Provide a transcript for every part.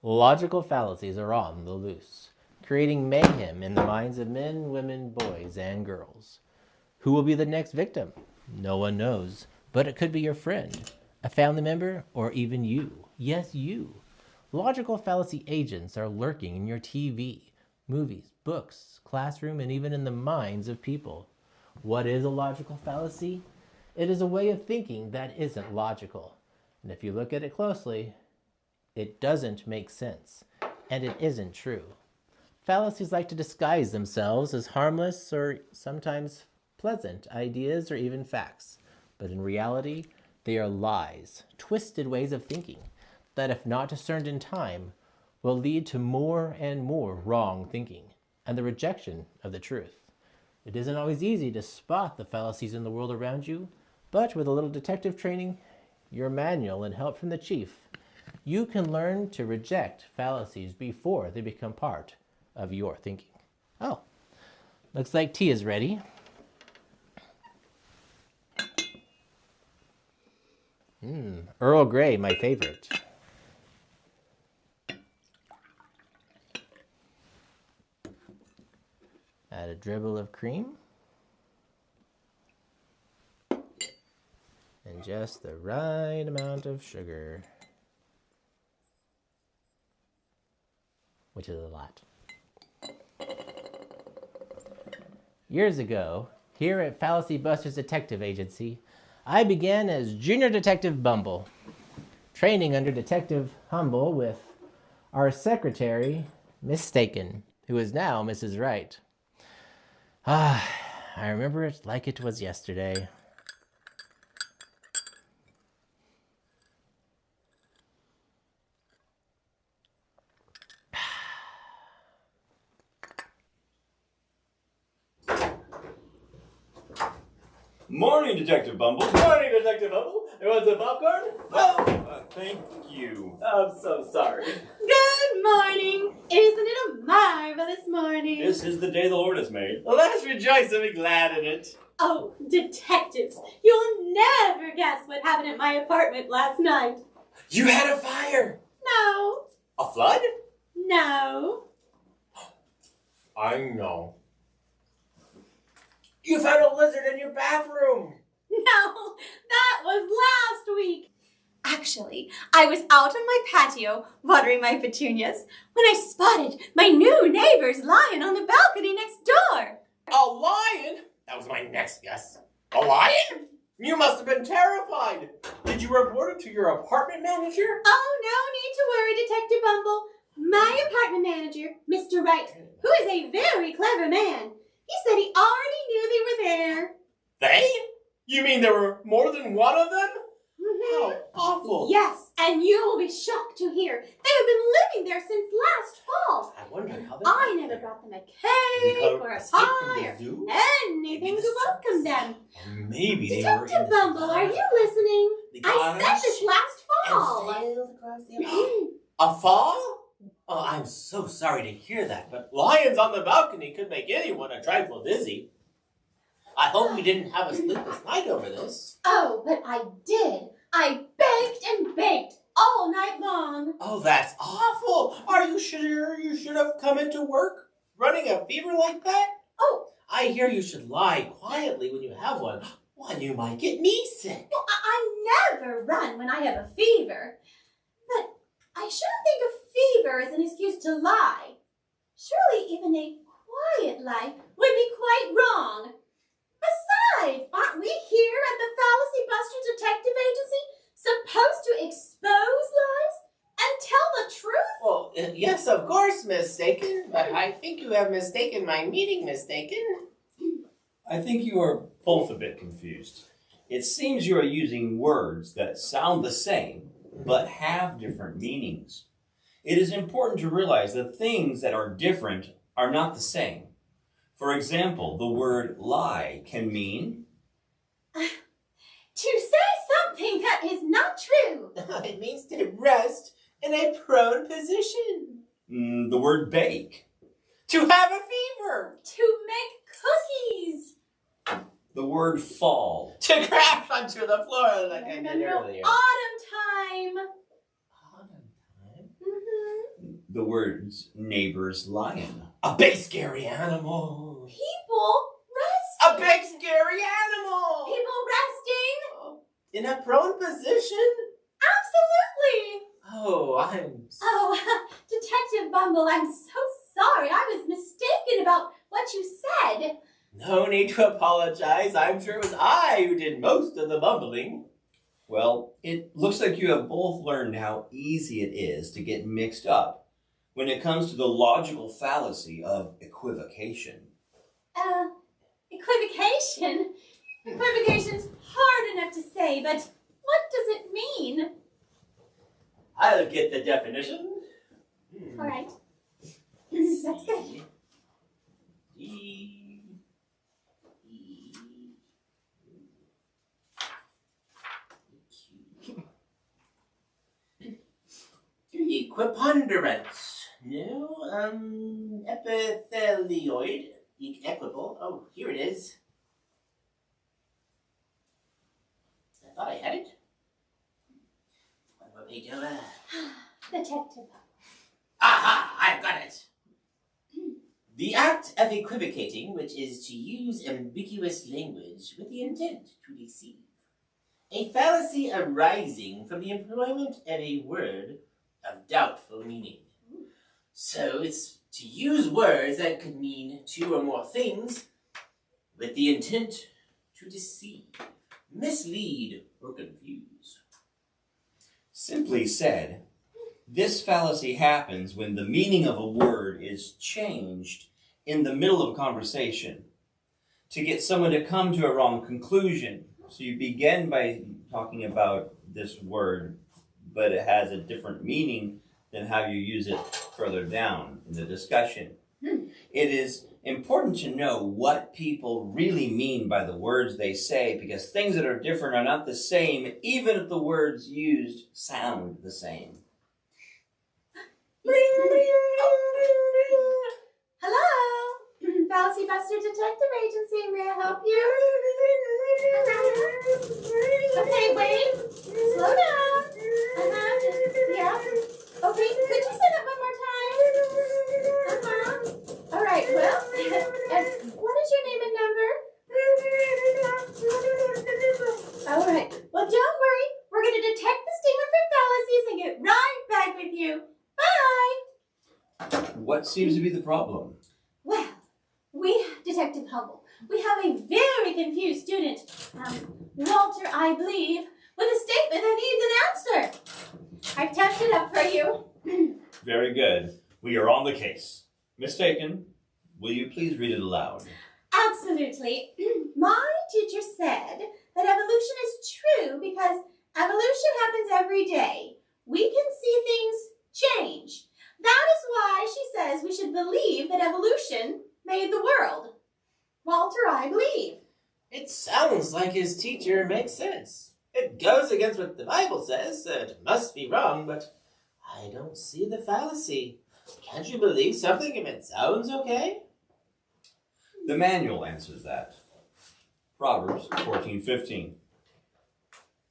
Logical fallacies are on the loose, creating mayhem in the minds of men, women, boys, and girls. Who will be the next victim? No one knows, but it could be your friend, a family member, or even you. Yes, you. Logical fallacy agents are lurking in your TV, movies, books, classroom, and even in the minds of people. What is a logical fallacy? It is a way of thinking that isn't logical. And if you look at it closely, it doesn't make sense, and it isn't true. Fallacies like to disguise themselves as harmless or sometimes pleasant ideas or even facts. But in reality, they are lies, twisted ways of thinking that, if not discerned in time, will lead to more and more wrong thinking and the rejection of the truth. It isn't always easy to spot the fallacies in the world around you, but with a little detective training, your manual, and help from the chief, you can learn to reject fallacies before they become part of your thinking. Oh, looks like tea is ready. Earl Grey, my favorite. Add a dribble of cream. And just the right amount of sugar. Which is a lot. Years ago, here at Fallacy Busters Detective Agency, I began as Junior Detective Bumble, training under Detective Humble with our secretary, Mistaken, who is now Mrs. Wright. I remember it like it was yesterday. Morning, Detective Bumble. Morning, Detective Humble. You want some popcorn? Thank you. I'm so sorry. Good morning. Isn't it a marvelous morning? This is the day the Lord has made. Well, let's rejoice and be glad in it. Oh, detectives, you'll never guess what happened at my apartment last night. You had a fire. No. A flood? No. I know. You found a lizard in your bathroom. No, that was last week. Actually, I was out on my patio watering my petunias when I spotted my new neighbor's lion on the balcony next door. A lion? That was my next guess. A lion? You must have been terrified. Did you report it to your apartment manager? Oh, no need to worry, Detective Bumble. My apartment manager, Mr. Wright, who is a very clever man, he said he already knew they were there. They? You mean there were more than one of them? Mm-hmm. How awful. Yes, and you will be shocked to hear they have been living there since last fall. I wonder how they I never brought them a cake or a pie or zoo? anything to welcome them. Maybe they were in Detective the Bumble, are you listening? I said this last fall. sailed across the A fall? Oh, I'm so sorry to hear that, but lions on the balcony could make anyone a trifle dizzy. I hope we didn't have a sleepless night over this. Oh, but I did. I baked and baked all night long. Oh, that's awful. Are you sure you should have come into work running a fever like that? Oh. I hear you should lie quietly when you have one. Why, you might get me sick. Well, I never run when I have a fever. But I shouldn't think a fever is an excuse to lie. Surely even a quiet lie would be quite wrong. Besides, aren't we here at the Fallacy Busters Detective Agency supposed to expose lies and tell the truth? Well, yes, of course, Mistaken, but I think you have mistaken my meaning, Mistaken. I think you are both a bit confused. It seems you are using words that sound the same, but have different meanings. It is important to realize that things that are different are not the same. For example, the word lie can mean... To say something that is not true. It means to rest in a prone position. The word bake. To have a fever. To make cookies. The word fall. To crash onto the floor like I did No, earlier. autumn time. Autumn time? Mm-hmm. the words neighbor's lion. A big scary animal. People A resting. big scary animal. People resting. In a prone position? Absolutely. Oh, I'm... Oh, Detective Bumble, I'm so sorry. I was mistaken about what you said. No need to apologize. I'm sure it was I who did most of the bumbling. Well, it looks like you have both learned how easy it is to get mixed up when it comes to the logical fallacy of equivocation. Equivocation? Equivocation's hard enough to say, but what does it mean? I'll get the definition. All right. That's good. Equiponderance. No, epithelioid. Equable. Oh, here it is. I thought I had it. What about me do? Detective. Aha! I've got it. The act of equivocating, which is to use ambiguous language with the intent to deceive. A fallacy arising from the employment of a word of doubtful meaning. So it's to use words that could mean two or more things with the intent to deceive, mislead, or confuse. Simply said, this fallacy happens when the meaning of a word is changed in the middle of a conversation to get someone to come to a wrong conclusion. So you begin by talking about this word, but it has a different meaning than how you use it further down in the discussion. It is important to know what people really mean by the words they say, because things that are different are not the same, even if the words used sound the same. Hello? Fallacy Buster Detective Agency, may I help you? Okay, wait. Slow down. Yeah. Okay, could you say that one more time? All right, well, what is your name and number? All right. Well, don't worry. We're going to detect the stinger for fallacies and get right back with you. Bye. What seems to be the problem? Well, Detective Humble, we have a very confused student, Walter, I believe, with a statement that needs an answer. I've typed it up for you. Very good. We are on the case. Mistaken. Will you please read it aloud? Absolutely. My teacher said that evolution is true because evolution happens every day. We can see things change. That is why she says we should believe that evolution made the world. Walter, I believe. It sounds like his teacher makes sense. It goes against what the Bible says, so it must be wrong, but I don't see the fallacy. Can't you believe something if it sounds okay? The manual answers that. Proverbs 14:15.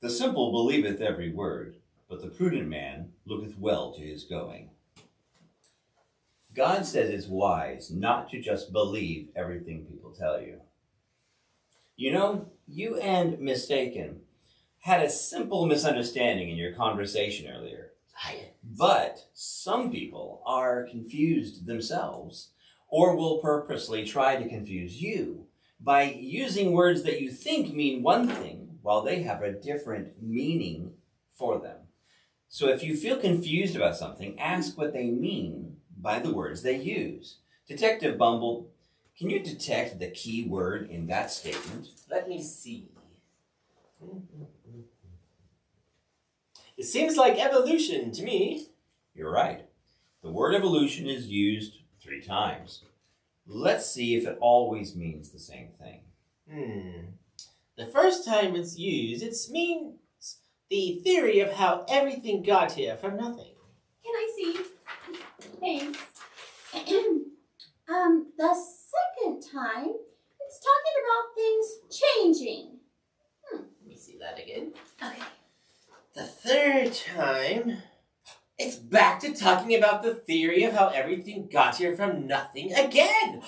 The simple believeth every word, but the prudent man looketh well to his going. God says it's wise not to just believe everything people tell you. You know, you and Mistaken had a simple misunderstanding in your conversation earlier. But some people are confused themselves or will purposely try to confuse you by using words that you think mean one thing while they have a different meaning for them. So if you feel confused about something, ask what they mean by the words they use. Detective Bumble, can you detect the key word in that statement? Let me see. It seems like evolution to me. You're right. The word evolution is used 3 times. Let's see if it always means the same thing. The first time it's used, it means the theory of how everything got here from nothing. Can I see? Thanks. The second time, it's talking about things changing. Let me see that again. Okay. The third time, it's back to talking about the theory of how everything got here from nothing again.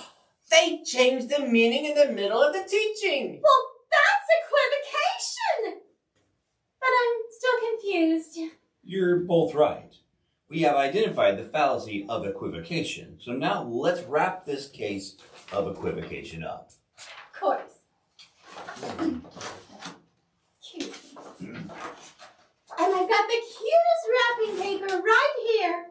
They changed the meaning in the middle of the teaching. Well, that's equivocation! But I'm still confused. You're both right. We have identified the fallacy of equivocation. So now let's wrap this case of equivocation up. Of course. Excuse me. And I've got the cutest wrapping paper right here.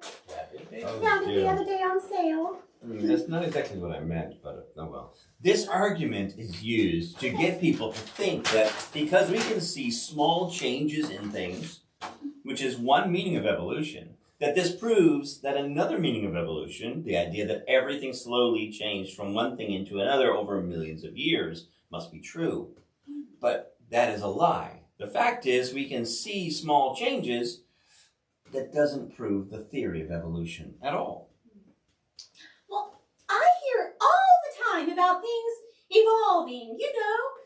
Oh, Found it dear. the other day on sale. That's not exactly what I meant, but oh well. This argument is used to get people to think that because we can see small changes in things, which is one meaning of evolution, that this proves that another meaning of evolution, the idea that everything slowly changed from one thing into another over millions of years, must be true. But that is a lie. The fact is we can see small changes. That doesn't prove the theory of evolution at all. Well, I hear all the time about things evolving,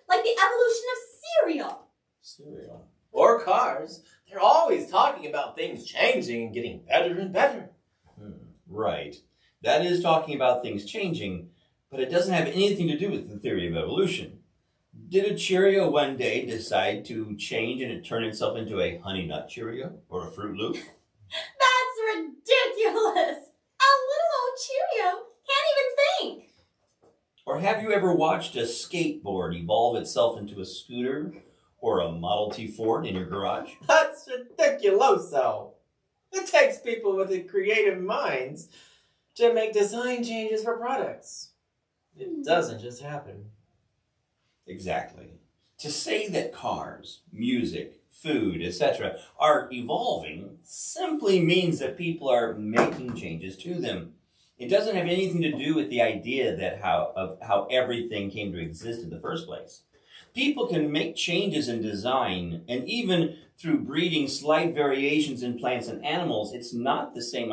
like the evolution of cereal. Cereal. Or cars. They're always talking about things changing and getting better and better. Right. That is talking about things changing, but it doesn't have anything to do with the theory of evolution. Did a Cheerio one day decide to change and it turn itself into a Honey Nut Cheerio or a Fruit Loop? That's ridiculous! A little old Cheerio can't even think. Or have you ever watched a skateboard evolve itself into a scooter or a Model T Ford in your garage? That's ridiculoso. It takes people with creative minds to make design changes for products. It doesn't just happen. Exactly. To say that cars, music, food, etc. are evolving simply means that people are making changes to them. It doesn't have anything to do with the idea that how everything came to exist in the first place. People can make changes in design, and even through breeding slight variations in plants and animals, it's not the same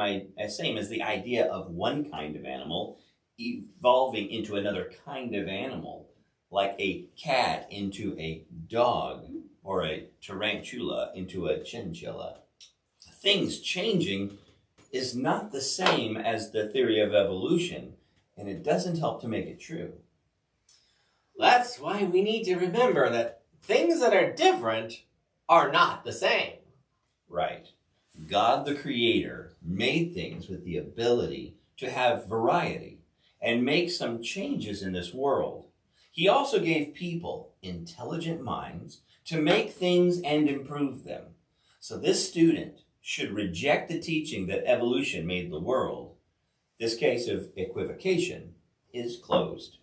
as the idea of one kind of animal evolving into another kind of animal, like a cat into a dog or a tarantula into a chinchilla. Things changing is not the same as the theory of evolution, and it doesn't help to make it true. That's why we need to remember that things that are different are not the same. Right. God the Creator made things with the ability to have variety and make some changes in this world. He also gave people intelligent minds to make things and improve them. So this student should reject the teaching that evolution made the world. This case of equivocation is closed.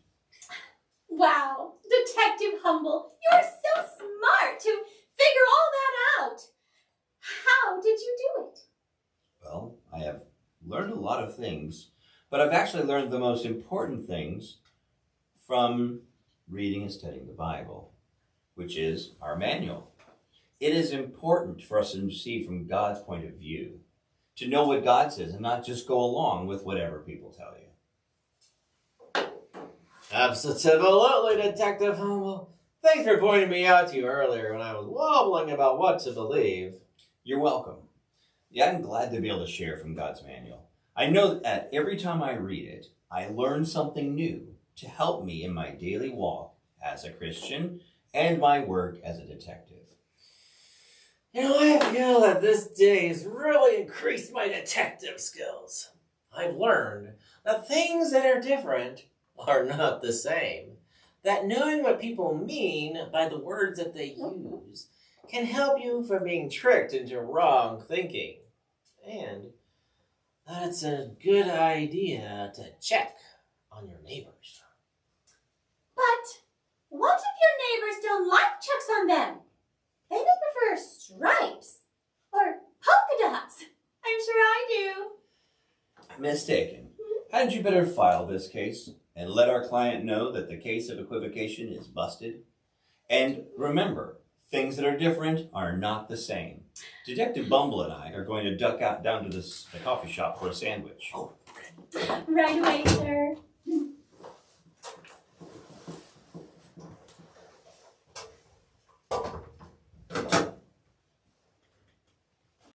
Wow, Detective Humble, you're so smart to figure all that out. How did you do it? Well, I have learned a lot of things, but I've actually learned the most important things from reading and studying the Bible, which is our manual. It is important for us to see from God's point of view, to know what God says and not just go along with whatever people tell you. Absolutely, Detective Humble. Thanks for pointing me out to you earlier when I was wobbling about what to believe. You're welcome. Yeah, I'm glad to be able to share from God's manual. I know that every time I read it, I learn something new to help me in my daily walk as a Christian and my work as a detective. I feel that this day has really increased my detective skills. I've learned that things that are different are not the same. That knowing what people mean by the words that they use can help you from being tricked into wrong thinking. And that it's a good idea to check on your neighbors. But what if your neighbors don't like checks on them? They may prefer stripes or polka dots. I'm sure I do. Mistaken. Hadn't you better file this case and let our client know that the case of equivocation is busted? And remember, things that are different are not the same. Detective Bumble and I are going to duck out down to the coffee shop for a sandwich. Right away, sir.